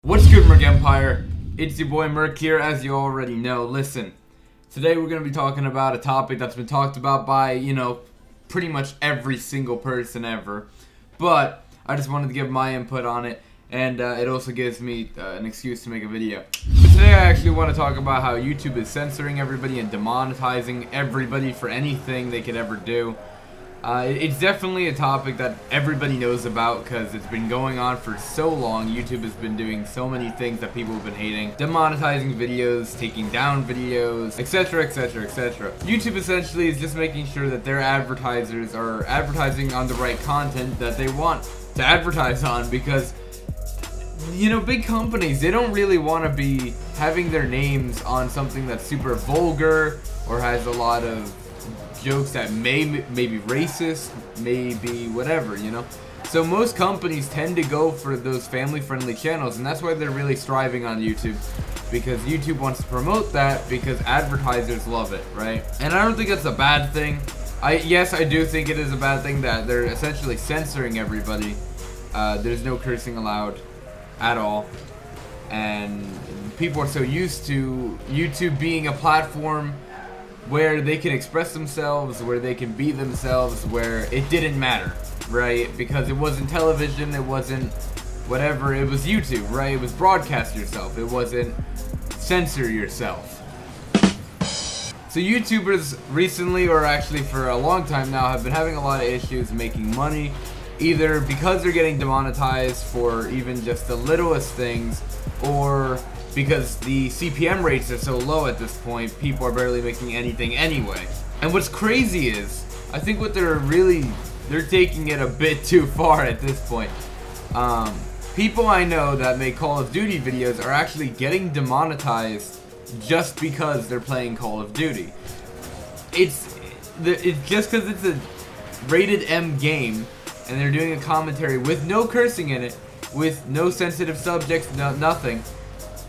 What's good, Merc Empire? It's your boy Merc here, as you already know. Listen, today we're going to be talking about a topic that's been talked about by, pretty much every single person ever. But I just wanted to give my input on it, and it also gives me an excuse to make a video. But today I actually want to talk about how YouTube is censoring everybody and demonetizing everybody for anything they could ever do. It's definitely a topic that everybody knows about because it's been going on for so long. YouTube has been doing so many things that people have been hating. Demonetizing videos, taking down videos, etc, etc, etc. YouTube essentially is just making sure that their advertisers are advertising on the right content that they want to advertise on, because big companies, they don't really want to be having their names on something that's super vulgar or has a lot of jokes that may be racist, maybe whatever, So most companies tend to go for those family-friendly channels, and that's why they're really striving on YouTube, because YouTube wants to promote that because advertisers love it, right? And I don't think that's a bad thing. Yes, I do think it is a bad thing that they're essentially censoring everybody. There's no cursing allowed at all, and people are so used to YouTube being a platform where they can express themselves, where they can be themselves, where it didn't matter, right? Because it wasn't television, it wasn't whatever, it was YouTube, right? It was broadcast yourself, it wasn't censor yourself. So YouTubers recently, or actually for a long time now, have been having a lot of issues making money, either because they're getting demonetized for even just the littlest things, or because the CPM rates are so low at this point, people are barely making anything anyway. And what's crazy is, I think what they're taking it a bit too far at this point. People I know that make Call of Duty videos are actually getting demonetized just because they're playing Call of Duty. It's just because it's a rated M game, and they're doing a commentary with no cursing in it, with no sensitive subjects, nothing.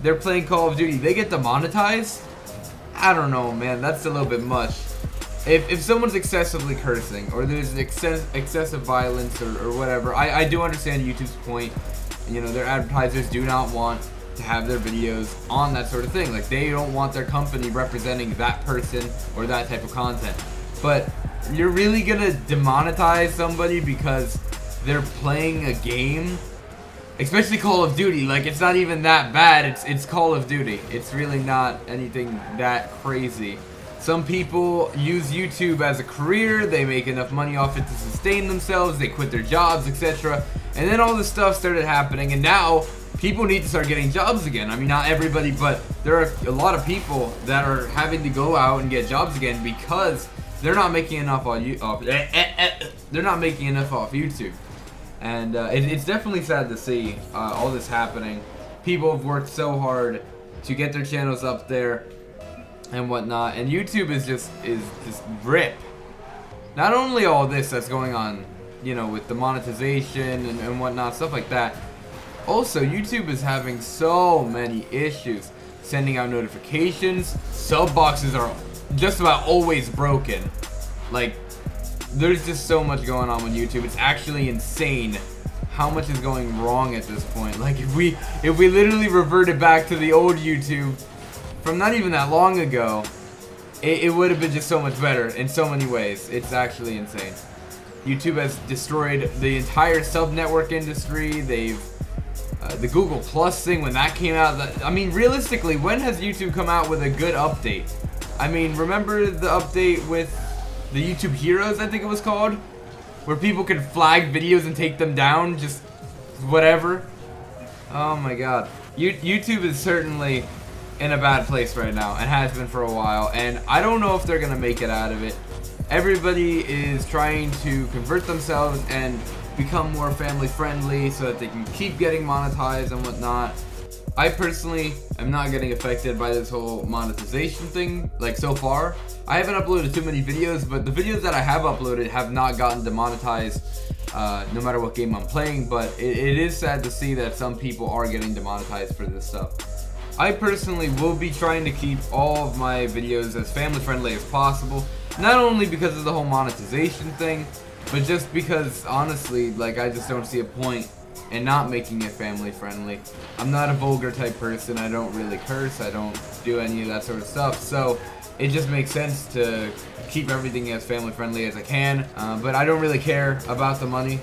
They're playing Call of Duty, they get demonetized? I don't know, man, that's a little bit much. If someone's excessively cursing, or there's excessive violence, or whatever, I do understand YouTube's point. Their advertisers do not want to have their videos on that sort of thing. Like, they don't want their company representing that person or that type of content. But you're really gonna demonetize somebody because they're playing a game? Especially Call of Duty, like, it's not even that bad, it's Call of Duty. It's really not anything that crazy. Some people use YouTube as a career, they make enough money off it to sustain themselves, they quit their jobs, etc. And then all this stuff started happening, and now people need to start getting jobs again. I mean, not everybody, but there are a lot of people that are having to go out and get jobs again because they're not making enough on they're not making enough off YouTube. And it's definitely sad to see all this happening. People have worked so hard to get their channels up there and whatnot, and YouTube is just rip. Not only all this that's going on, with the monetization and whatnot, stuff like that. Also, YouTube is having so many issues. Sending out notifications, sub boxes are just about always broken. Like, there's just so much going on with YouTube. It's actually insane how much is going wrong at this point. Like, if we literally reverted back to the old YouTube from not even that long ago, it would have been just so much better in so many ways. It's actually insane. YouTube has destroyed the entire sub-network industry. They've the Google Plus thing, when that came out, I mean, realistically, when has YouTube come out with a good update? I mean, remember the update with the YouTube Heroes, I think it was called, where people could flag videos and take them down, just whatever. Oh my god. YouTube is certainly in a bad place right now, and has been for a while, and I don't know if they're gonna make it out of it. Everybody is trying to convert themselves and become more family friendly so that they can keep getting monetized and whatnot. I personally am not getting affected by this whole monetization thing, like, so far. I haven't uploaded too many videos, but the videos that I have uploaded have not gotten demonetized, no matter what game I'm playing, but it is sad to see that some people are getting demonetized for this stuff. I personally will be trying to keep all of my videos as family friendly as possible, not only because of the whole monetization thing, but just because, honestly, like, I just don't see a point and not making it family friendly. I'm not a vulgar type person. I don't really curse. I don't do any of that sort of stuff. So it just makes sense to keep everything as family friendly as I can. But I don't really care about the money.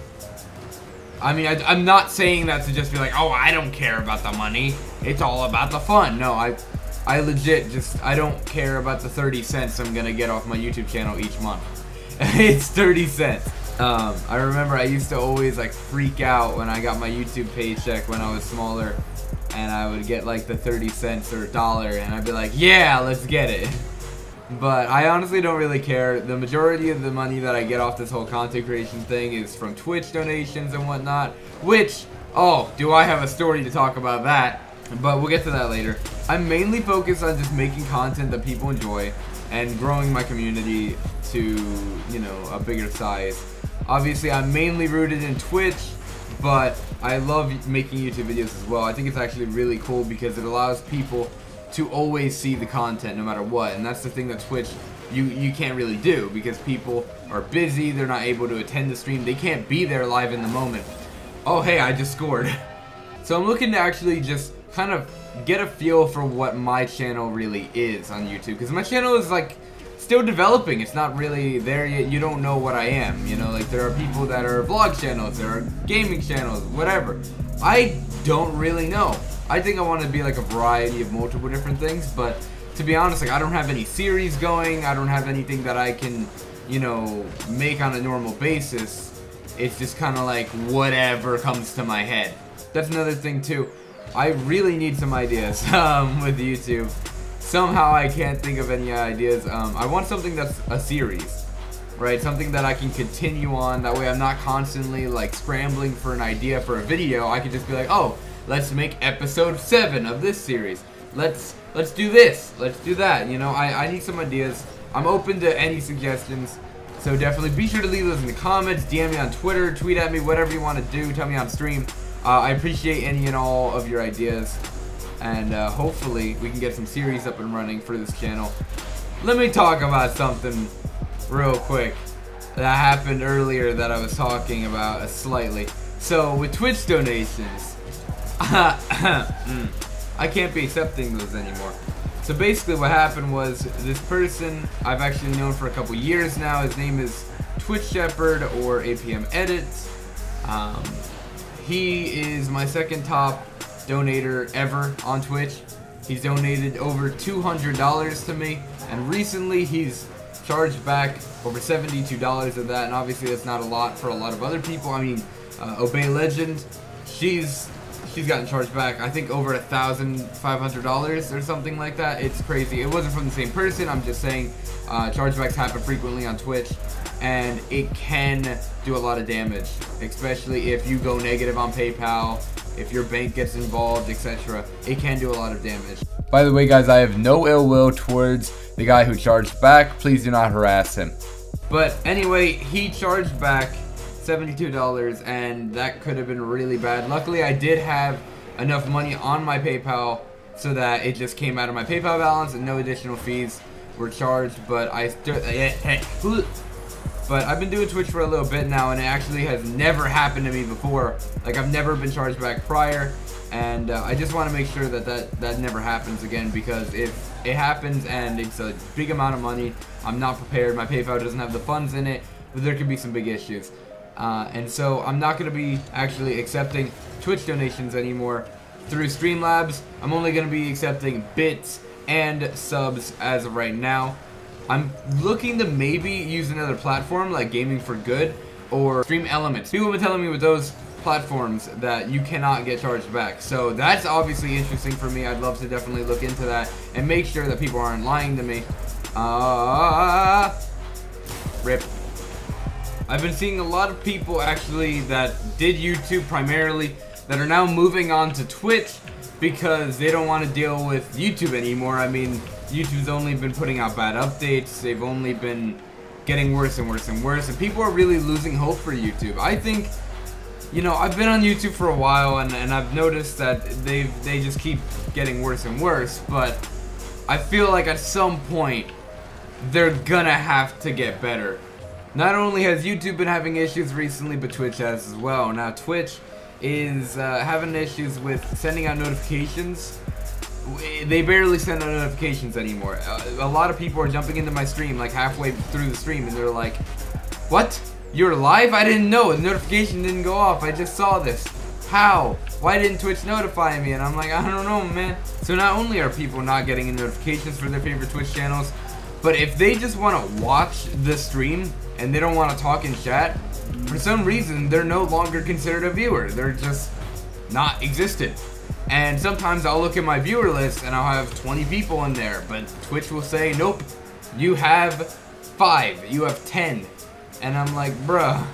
I mean, I'm not saying that to just be like, oh, I don't care about the money. It's all about the fun. No, I legit just, I don't care about the 30 cents I'm gonna get off my YouTube channel each month. It's 30 cents. I remember I used to always like freak out when I got my YouTube paycheck when I was smaller, and I would get like the 30 cents or $1 and I'd be like, yeah, let's get it. But I honestly don't really care. The majority of the money that I get off this whole content creation thing is from Twitch donations and whatnot, which, oh, do I have a story to talk about that, but we'll get to that later. I'm mainly focused on just making content that people enjoy and growing my community to, you know, a bigger size. Obviously, I'm mainly rooted in Twitch, but I love making YouTube videos as well. I think it's actually really cool because it allows people to always see the content no matter what, and that's the thing that Twitch you can't really do because people are busy, they're not able to attend the stream, they can't be there live in the moment. Oh hey, I just scored. So I'm looking to actually just kind of get a feel for what my channel really is on YouTube, because my channel is like still developing. It's not really there yet. You don't know what I am, you know, like there are people that are vlog channels, there are gaming channels, whatever. I don't really know. I think I want to be like a variety of multiple different things, but to be honest, like I don't have any series going, I don't have anything that I can, you know, make on a normal basis. It's just kind of like whatever comes to my head. That's another thing too. I really need some ideas with YouTube. Somehow I can't think of any ideas. I want something that's a series, right? Something that I can continue on. That way I'm not constantly like scrambling for an idea for a video. I can just be like, oh, let's make episode 7 of this series. Let's do this. Let's do that. You know, I need some ideas. I'm open to any suggestions. So definitely be sure to leave those in the comments. DM me on Twitter. Tweet at me. Whatever you want to do. Tell me on stream. I appreciate any and all of your ideas. And hopefully we can get some series up and running for this channel. Let me talk about something real quick that happened earlier that I was talking about slightly. So with Twitch donations, I can't be accepting those anymore. So basically what happened was this person I've actually known for a couple years now. His name is Twitch Shepherd or APM Edits. He is my second top donator ever on Twitch. He's donated over $200 to me, and recently he's charged back over $72 of that, and obviously that's not a lot for a lot of other people. I mean, Obey Legend, she's gotten charged back, I think, over $1,500 or something like that. It's crazy. It wasn't from the same person. I'm just saying chargebacks happen frequently on Twitch, and it can do a lot of damage, especially if you go negative on PayPal, if your bank gets involved, etc. It can do a lot of damage. By the way, guys, I have no ill will towards the guy who charged back. Please do not harass him. But anyway, he charged back $72, and that could have been really bad. Luckily, I did have enough money on my PayPal so that it just came out of my PayPal balance and no additional fees were charged. But I've been doing Twitch for a little bit now, and it actually has never happened to me before. Like, I've never been charged back prior, and I just want to make sure that never happens again, because if it happens and it's a big amount of money, I'm not prepared. My PayPal doesn't have the funds in it, but there could be some big issues. And so I'm not going to be actually accepting Twitch donations anymore through Streamlabs. I'm only going to be accepting bits and subs as of right now. I'm looking to maybe use another platform like Gaming for Good or Stream Elements. People have been telling me with those platforms that you cannot get charged back. So that's obviously interesting for me. I'd love to definitely look into that and make sure that people aren't lying to me. RIP. I've been seeing a lot of people actually that did YouTube primarily that are now moving on to Twitch because they don't want to deal with YouTube anymore. I mean, YouTube's only been putting out bad updates. They've only been getting worse and worse and worse, and people are really losing hope for YouTube. I think, you know, I've been on YouTube for a while, and I've noticed that they just keep getting worse and worse, but I feel like at some point they're gonna have to get better. Not only has YouTube been having issues recently, but Twitch has as well. Now Twitch is having issues with sending out notifications. They barely send out notifications anymore. A lot of people are jumping into my stream like halfway through the stream and they're like, "What? You're live? I didn't know. The notification didn't go off. I just saw this. How? Why didn't Twitch notify me?" And I'm like, I don't know, man. So not only are people not getting any notifications for their favorite Twitch channels, but if they just want to watch the stream and they don't want to talk in chat, for some reason they're no longer considered a viewer. They're just not existent. And sometimes I'll look at my viewer list and I'll have 20 people in there, but Twitch will say, "Nope, you have 5, you have 10. And I'm like, bruh.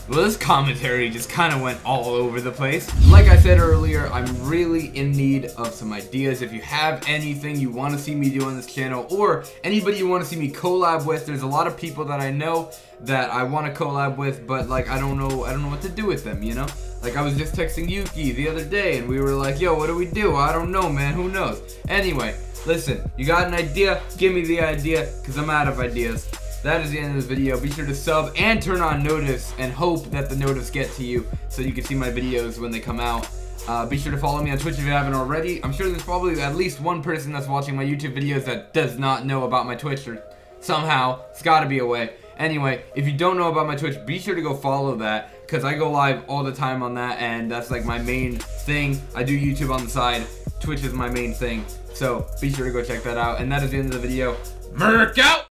Well, this commentary just kind of went all over the place. Like I said earlier, I'm really in need of some ideas. If you have anything you want to see me do on this channel, or anybody you want to see me collab with, there's a lot of people that I know that I want to collab with, but like I don't know what to do with them, you know? Like I was just texting Yuki the other day and we were like, "Yo, what do we do?" I don't know, man, who knows? Anyway, listen, you got an idea? Give me the idea, because I'm out of ideas. That is the end of this video. Be sure to sub and turn on notice and hope that the notice get to you so you can see my videos when they come out. Be sure to follow me on Twitch if you haven't already. I'm sure there's probably at least one person that's watching my YouTube videos that does not know about my Twitch, or somehow. It's gotta be a way. Anyway, if you don't know about my Twitch, be sure to go follow that, because I go live all the time on that, and that's like my main thing. I do YouTube on the side. Twitch is my main thing. So be sure to go check that out. And that is the end of the video. Merc out!